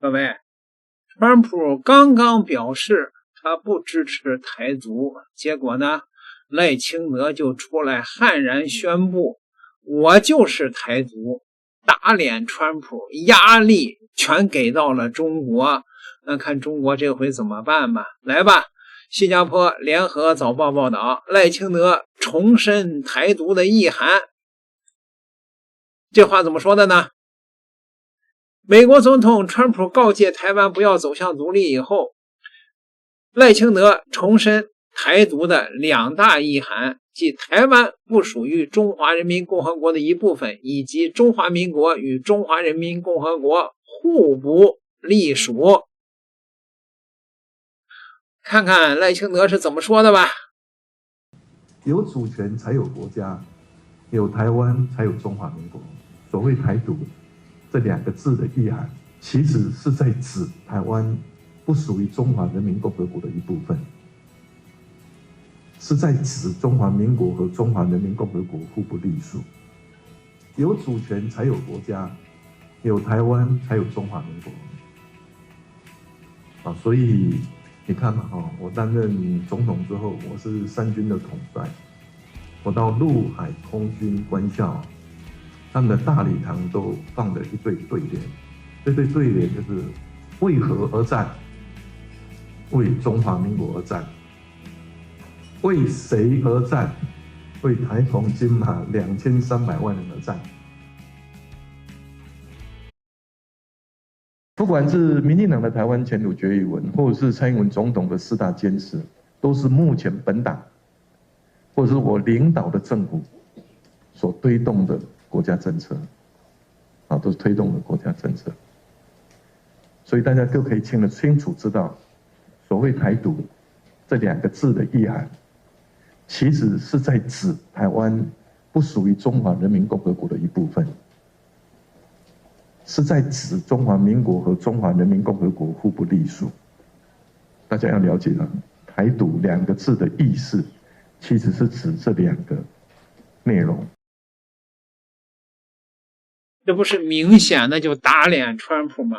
各位，川普剛剛表示他不支持台獨，結果呢，賴清德就出來悍然宣布，我就是台獨，打臉川普，壓力全給到了中國。那看中國這回怎麼辦吧？來吧，新加坡聯合早報報道，賴清德重申台獨的意涵。這話怎麼說的呢？美國總統川普告誡台灣不要走向獨立以後，賴清德重申台獨的兩大意涵，即台灣不屬於中華人民共和國的一部分，以及中華民國與中華人民共和國互不隸屬。看看賴清德是怎麼說的吧。有主權才有國家，有台灣才有中華民國。所謂台獨這兩個字的意涵，其實是在指台灣不屬於中華人民共和國的一部分，是在指中華民國和中華人民共和國互不隸屬。有主權才有國家，有台灣才有中華民國。所以你看嘛，我擔任總統之後，我是三軍的統帥，我到陸海空軍官校，他們的大禮堂都放了一對對聯，這對對聯就是為何而戰？為中華民國而戰。為誰而戰？為台澎金馬2300萬人而戰。不管是民進黨的台灣前途決議文，或者是蔡英文總統的4大堅持，都是目前本黨或者是我領導的政府所推動的國家政策，都是推動的國家政策。所以大家都可以清楚知道，所謂台獨這兩個字的意涵，其實是在指台灣不屬於中華人民共和國的一部分，是在指中華民國和中華人民共和國互不隸屬。大家要了解了，台獨兩個字的意思，其實是指這兩個內容。這不是明顯的就打臉川普嗎？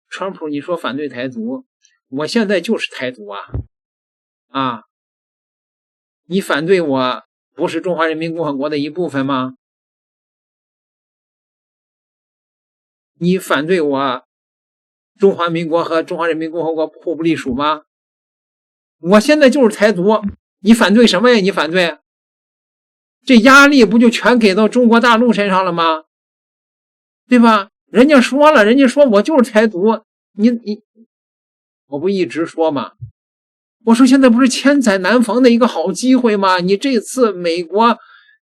川普，你說反對台獨，我現在就是台獨啊！你反對我不是中華人民共和國的一部分嗎？你反對我中華民國和中華人民共和國互不隸屬嗎？我現在就是台獨，你反對什麼呀？你反對，這壓力不就全給到中国大陸身上了嗎？對吧？人家說我就是台獨，我不一直說吗？我說現在不是千載難逢的一個好機會嗎？你這次美國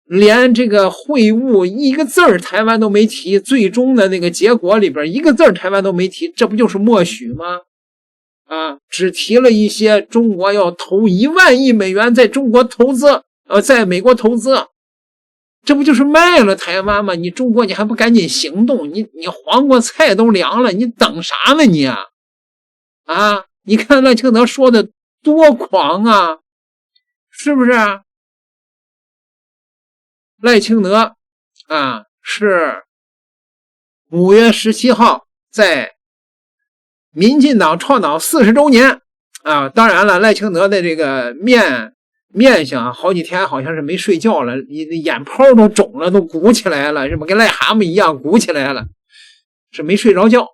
連這個會晤一個字兒台灣都沒提，最終的那個結果裡邊一個字兒台灣都沒提，這不就是默許嗎？只提了一些中國要投1萬億美元在中國投資，在美國投資，這不就是賣了台灣嗎？你中國你還不趕緊行動？你黄瓜菜都涼了，你等啥呢你啊？你看赖清德說的多狂啊，是不是？賴清德是5月17號在民进黨創黨40周年當然了，賴清德的這個面相好幾天好像是沒睡覺了，眼泡都腫了，都鼓起來了，是吧？跟癩蛤蟆一樣鼓起來了，是沒睡着觉，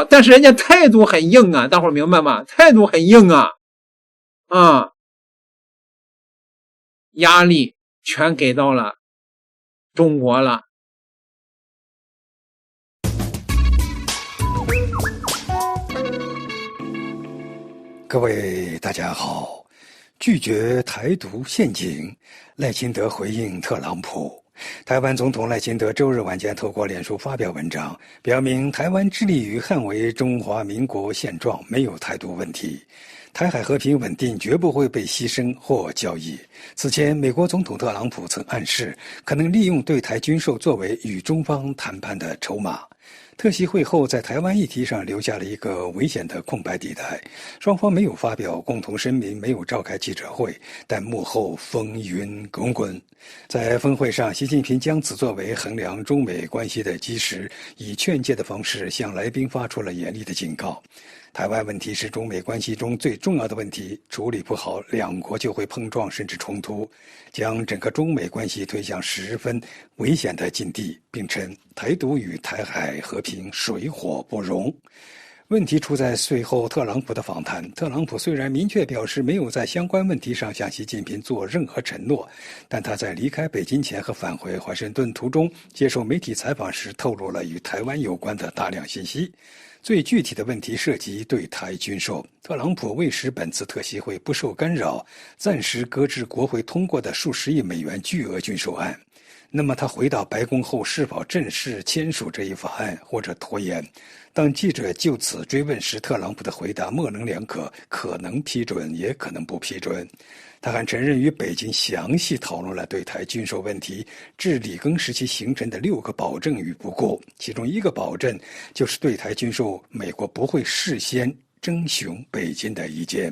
但是人家態度很硬大伙兒明白嗎？態度很硬壓力全給到了中國了。各位大家好，拒絕台獨陷阱，賴清德回應特朗普。台灣總統賴清德周日晚間透過臉書發表文章，表明台灣致力於捍衛中華民國現狀，沒有台獨問題。台海和平穩定絕不會被犧牲或交易。此前，美國總統特朗普曾暗示，可能利用對台軍售作為與中方談判的籌碼。特習會後，在台灣議題上留下了一個危險的空白地帶，雙方沒有發表共同聲明，沒有召開記者會，但幕後風雲滾滾。在峰會上，習近平將此作為衡量中美關係的基石，以勸誡的方式向來賓發出了嚴厲的警告。台灣問題是中美關係中最重要的問題，處理不好，兩國就會碰撞甚至衝突，將整個中美關係推向十分危險的境地，並稱台獨與台海和平水火不容。問題出在隨後特朗普的訪談。特朗普雖然明確表示沒有在相關問題上向習近平做任何承諾，但他在離開北京前和返回華盛頓途中接受媒體採訪時透露了與台灣有關的大量信息。最具體的問題涉及對台軍售。特朗普為使本次特習會不受干擾，暫時擱置國會通過的數十億美元巨額軍售案。那麼他回到白宮後是否正式簽署這一法案，或者拖延？當記者就此追問時，特朗普的回答模棱兩可，可能批准，也可能不批准。他還承認與北京詳細討論了對台軍售問題自里根時期形成的6個保證與不顧，其中一個保證就是對台軍售，美國不會事先徵詢北京的意見。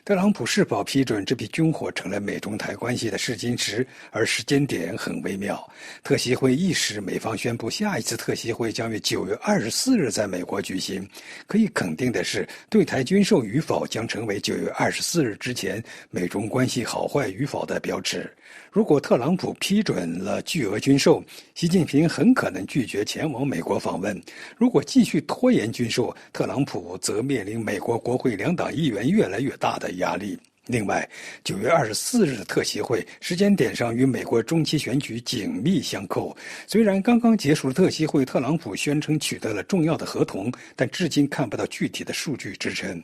特朗普是否批准這批軍火成了美中台關係的試金石，而時間點很微妙。特習會一時，美方宣布下一次特習會將於9月24日在美國舉行。可以肯定的是，對台軍售與否將成為9月24日之前美中關係好壞與否的標誌。如果特朗普批准了巨額軍售，習近平很可能拒絕前往美國訪問。如果繼續拖延軍售，特朗普則面臨美國國會兩黨議員越來越大的壓力。另外，9月24日的特習會時間點上與美國中期選舉緊密相扣。雖然剛剛結束的特習會，特朗普宣稱取得了重要的合同，但至今看不到具體的數據支撐。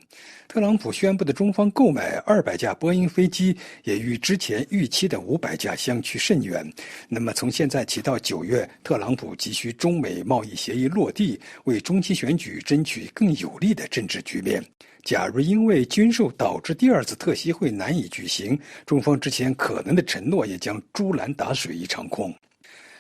特朗普宣布的中方購買200架波音飛機，也與之前預期的500架相去甚遠。那麼從現在起到9月，特朗普急需中美貿易協議落地，為中期選舉爭取更有利的政治局面。假如因為軍售導致第二次特習會難以舉行，中方之前可能的承諾也將竹籃打水一場空。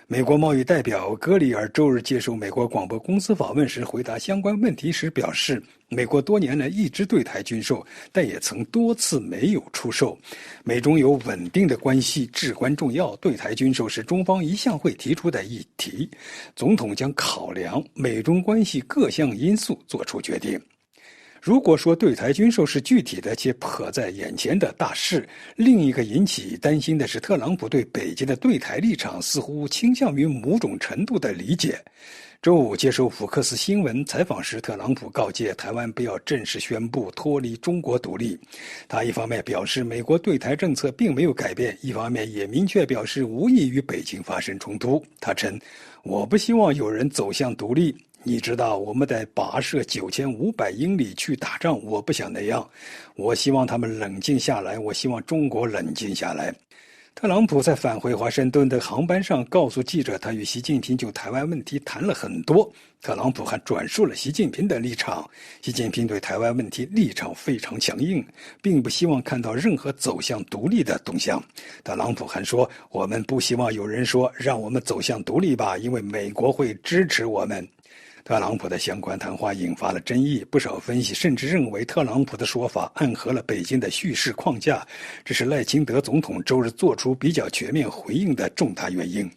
美國貿易代表戈里爾周日接受美國廣播公司訪問時，回答相關問題時表示，美國多年來一直對台軍售，但也曾多次沒有出售。美中有穩定的關係至關重要，對台軍售是中方一向會提出的議題。總統將考量美中關係各項因素做出決定。如果說對台軍售是具體的且迫在眼前的大事，另一個引起擔心的是特朗普對北京的對台立場似乎傾向於某種程度的理解。周五接受福克斯新聞採訪時，特朗普告誡台灣不要正式宣布脫離中國獨立。他一方面表示美國對台政策並沒有改變，一方面也明確表示無意與北京發生衝突。他稱，我不希望有人走向獨立。你知道我們得跋涉9500英里去打仗，我不想那樣。我希望他們冷靜下來，我希望中國冷靜下來。特朗普在返回華盛頓的航班上告訴記者，他與習近平就台灣問題談了很多。特朗普還轉述了習近平的立場，習近平對台灣問題立場非常強硬，並不希望看到任何走向獨立的動向。特朗普還說，我們不希望有人說讓我們走向獨立吧，因為美國會支持我們。特朗普的相關談話引發了爭議，不少分析甚至認為特朗普的說法暗合了北京的敘事框架，這是賴清德總統周日做出比較全面回應的重大原因。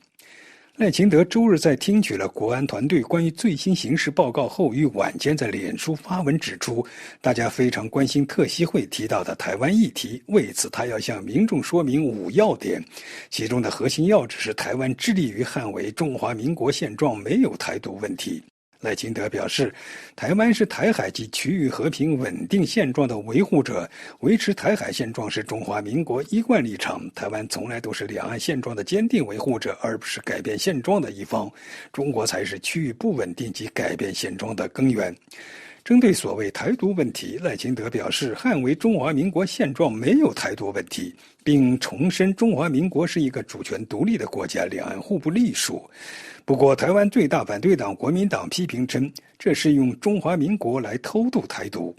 賴清德周日在聽取了國安團隊關於最新形勢報告後，於晚間在臉書發文指出，大家非常關心特習會提到的台灣議題，為此他要向民眾說明5要點，其中的核心要旨是台灣致力於捍衛中華民國現狀，沒有台獨問題。賴清德表示，台灣是台海及區域和平穩定現狀的維護者，維持台海現狀是中華民國一貫立場。台灣從來都是兩岸現狀的堅定維護者，而不是改變現狀的一方。中國才是區域不穩定及改變現狀的根源。針對所謂台獨問題，賴清德表示，捍衛中華民國現狀沒有台獨問題，並重申中華民國是一個主權獨立的國家，兩岸互不隸屬。不過，台灣最大反對黨國民黨批評稱，這是用中華民國來偷渡台獨。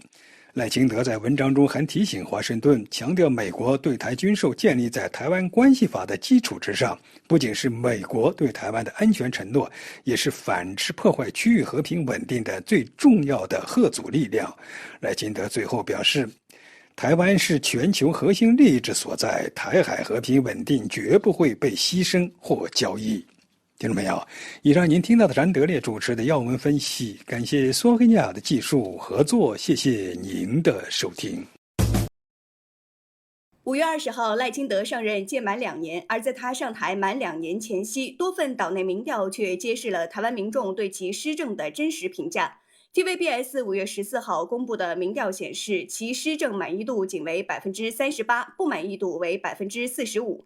賴清德在文章中還提醒華盛頓，強調美國對台軍售建立在台灣關係法的基礎之上，不僅是美國對台灣的安全承諾，也是反制破壞區域和平穩定的最重要的嚇阻力量。賴清德最後表示，台灣是全球核心利益之所在，台海和平穩定絕不會被犧牲或交易。聽眾朋友，以上您聽到的是安德烈主持的要聞分析，感謝索黑尼亞的技術合作，謝謝您的收听。5月20號，賴清德上任屆滿2年，而在他上台滿2年前夕，多份島內民調卻揭示了台灣民眾對其施政的真實評價。TVBS 5月14號公布的民調顯示，其施政滿意度僅為38%，不滿意度為45%。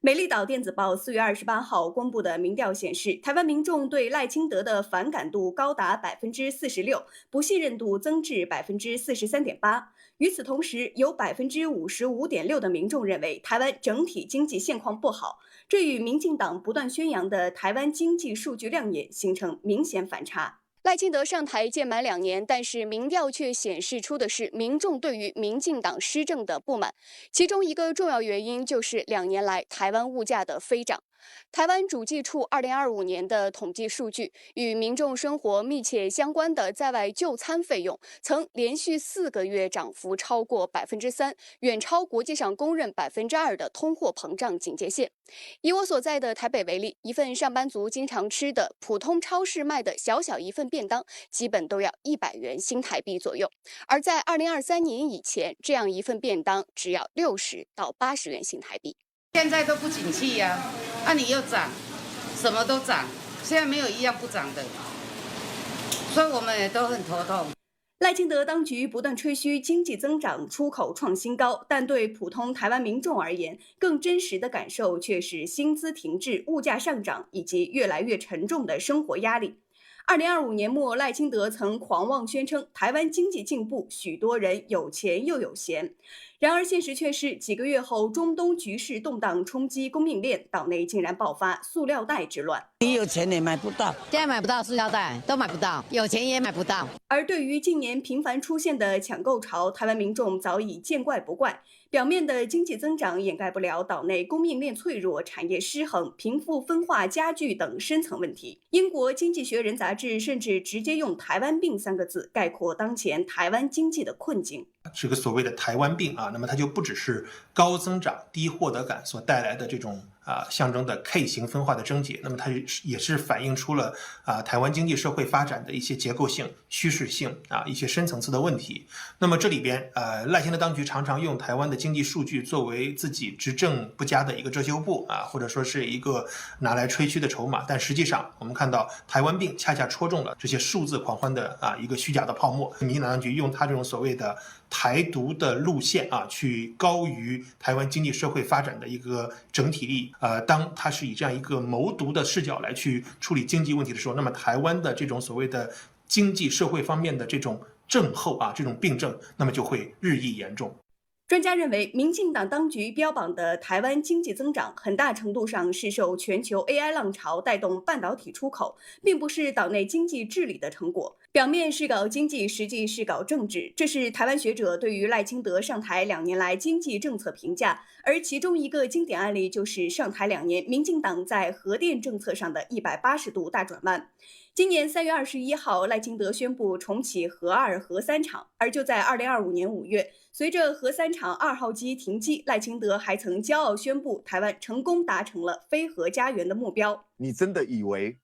美麗島電子報4月28號公布的民調顯示，台灣民眾對賴清德的反感度高達46%，不信任度增至43.8%。與此同時，有55.6%的民眾認為台灣整體經濟現況不好，這與民進黨不斷宣揚的台灣經濟數據亮眼形成明顯反差。賴清德上台屆滿2年，但是民調卻顯示出的是民眾對於民進黨施政的不滿，其中一個重要原因就是2年來台灣物價的飛漲。台灣主計處2025年的統計數據，與民眾生活密切相關的在外就餐費用，曾連續4個月漲幅超過3%，遠超國際上公認2%的通貨膨脹警戒線。以我所在的台北為例，一份上班族經常吃的普通超市賣的小小一份便當，基本都要100元新台幣左右，而在2023年以前，這樣一份便當只要60到80元新台幣。現在都不景氣呀，你又漲，什麼都漲，現在沒有一樣不漲的，所以我們也都很頭痛。賴清德當局不斷吹噓經濟增長、出口創新高，但對普通台灣民眾而言，更真實的感受卻是薪資停滯、物價上漲以及越來越沉重的生活壓力。2025年末，賴清德曾狂妄宣稱台灣經濟進步，許多人有錢又有閒。然而現實卻是，幾個月後，中東局勢動盪衝擊供應鏈，島內竟然爆發塑料袋之亂。你有錢也買不到，現在買不到塑料袋，都買不到，有錢也買不到。而對於近年頻繁出現的搶購潮，台灣民眾早已見怪不怪。表面的經濟增長掩蓋不了島內供應鏈脆弱、產業失衡、貧富分化加劇等深層問題。英國《經濟學人》雜誌甚至直接用“台灣病”3個字概括當前台灣經濟的困境。這個所謂的台灣病啊，那麼它就不只是高增長、低獲得感所帶來的這種象徵的 K 型分化的症結，那麼它也是反映出了台灣經濟社會發展的一些結構性、趨勢性一些深層次的問題。那麼這裡邊賴清德當局常常用台灣的經濟數據作為自己執政不佳的一個遮羞布或者說是一個拿來吹噓的籌碼，但實際上我們看到台灣病恰恰戳中了這些數字狂歡的一個虛假的泡沫。民進黨當局用他這種所謂的台獨的路線去高於台灣經濟社會發展的一個整體利益。當他是以這樣一個謀獨的視角來去處理經濟問題的時候，那麼台灣的這種所謂的經濟社會方面的這種症候這種病症，那麼就會日益嚴重。專家認為，民進黨當局標榜的台灣經濟增長，很大程度上是受全球 AI 浪潮帶動半導體出口，並不是島內經濟治理的成果。表面是搞經濟，實際是搞政治，這是台灣學者對於賴清德上台2年來經濟政策評價。而其中一個經典案例就是上台2年，民進黨在核電政策上的180度大轉彎。今年3月21號，賴清德宣布重啟核2、核3廠，而就在2025年5月，隨着核3廠2號機停機，賴清德還曾驕傲宣布台灣成功達成了非核家園的目標。你真的以為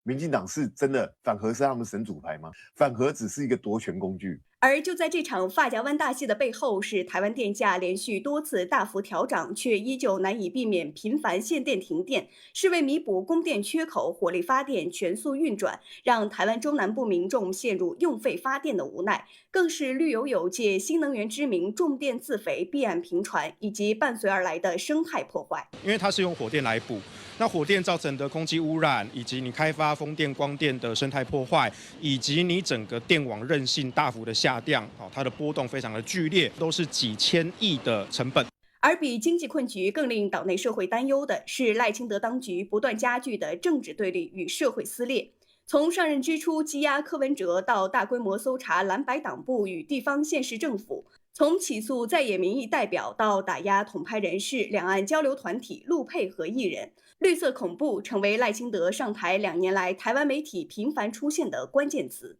民進黨是真的反核是他們神主牌嗎？反核只是一個奪權工具。而就在這場髮夾彎大戲的背後，是台灣電價連續多次大幅調漲，卻依舊難以避免頻繁限電停電，是為彌補供電缺口，火力發電全速運轉，讓台灣中南部民眾陷入用費發電的無奈，更是綠油油借新能源之名種電自肥弊案頻傳，以及伴隨而來的生態破壞。因為它是用火電來補，那火電造成的空氣污染，以及你開發風電、光電的生態破壞，以及你整個電網韌性大幅的下降，它的波動非常的劇烈，都是幾千億的成本。而比經濟困局更令島內社會擔憂的是賴清德當局不斷加劇的政治對立與社會撕裂。從上任之初羈押柯文哲到大規模搜查藍白黨部與地方縣市政府，從起訴在野民意代表到打壓統派人士、兩岸交流團體、陸配和藝人，綠色恐怖成為賴清德上台2年來台灣媒體頻繁出現的關鍵詞。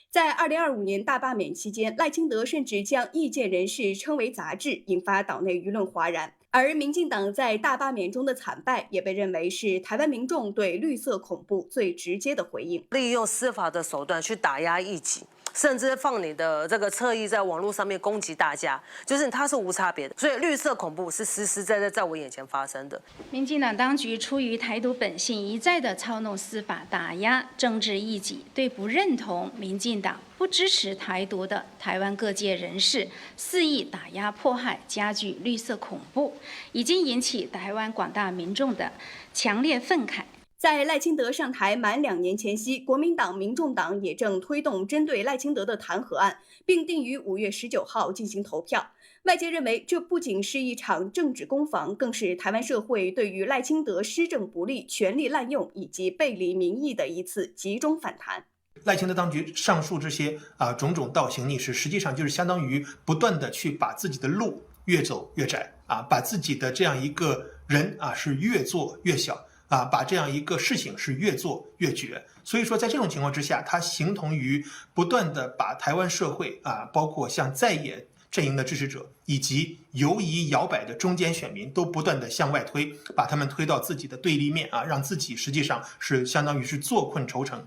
在2025年大罷免期間，賴清德甚至將意見人士稱為雜誌，引發島內輿論譁然。而民進黨在大罷免中的慘敗，也被認為是台灣民眾對綠色恐怖最直接的回應。利用司法的手段去打壓異己，甚至放你的這個側翼在網絡上面攻擊大家，就是它是無差別的。所以綠色恐怖是實實在在在我眼前發生的。民進黨當局出於台獨本性，一再的操弄司法，打壓政治異己，對不認同民進黨、不支持台獨的台灣各界人士肆意打壓迫害，加劇綠色恐怖，已經引起台灣廣大民眾的強烈憤慨。在賴清德上台滿2年前夕，國民黨、民眾黨也正推動針對賴清德的彈劾案，並定於5月19號進行投票。外界認為，這不僅是一場政治攻防，更是台灣社會對於賴清德施政不力、權力濫用以及背離民意的一次集中反彈。賴清德當局上述這些種種倒行逆施，實際上就是相當於不斷的去把自己的路越走越窄把自己的這樣一個人是越做越小。把這樣一個事情是越做越絕，所以說在這種情況之下，它形同於不斷的把台灣社會包括像在野陣營的支持者以及游移搖擺的中間選民都不斷的向外推，把他們推到自己的對立面讓自己實際上是相當於是坐困愁城。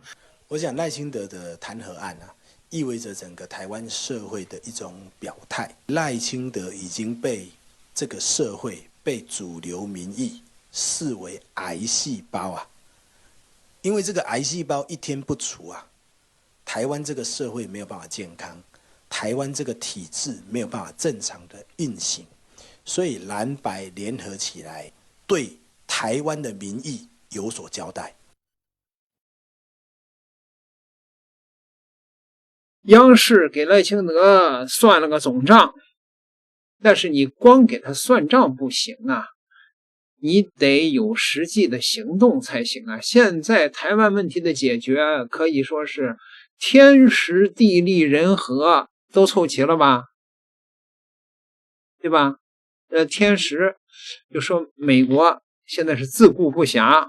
我想賴清德的彈劾案意味着整個台灣社會的一種表態，賴清德已經被這個社會、被主流民意視為癌細胞因為這個癌細胞一天不除台灣這個社會沒有辦法健康，台灣這個體制沒有辦法正常的運行，所以藍白聯合起來對台灣的民意有所交代。央視給賴清德算了個總賬，但是你光給他算賬不行你得有實際的行動才行現在台灣問題的解決可以說是天時地利人和都湊齊了吧，对吧？天時就說美國現在是自顧不暇，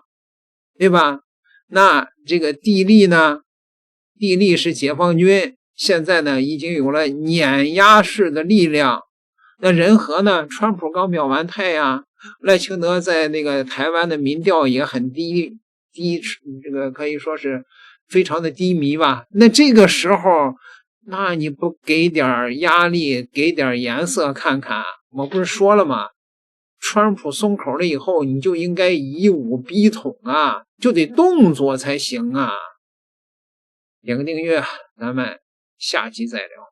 對吧？那這個地利呢？地利是解放軍，現在呢已經有了碾壓式的力量。那人和呢？川普剛表完態賴清德在那個台灣的民調也很低，這個可以說是非常的低迷吧。那這個時候，那你不給點壓力，給點顏色看看？我不是說了嗎？川普鬆口了以後，你就應該以武逼統就得動作才行點個訂閱，咱們下集再聊。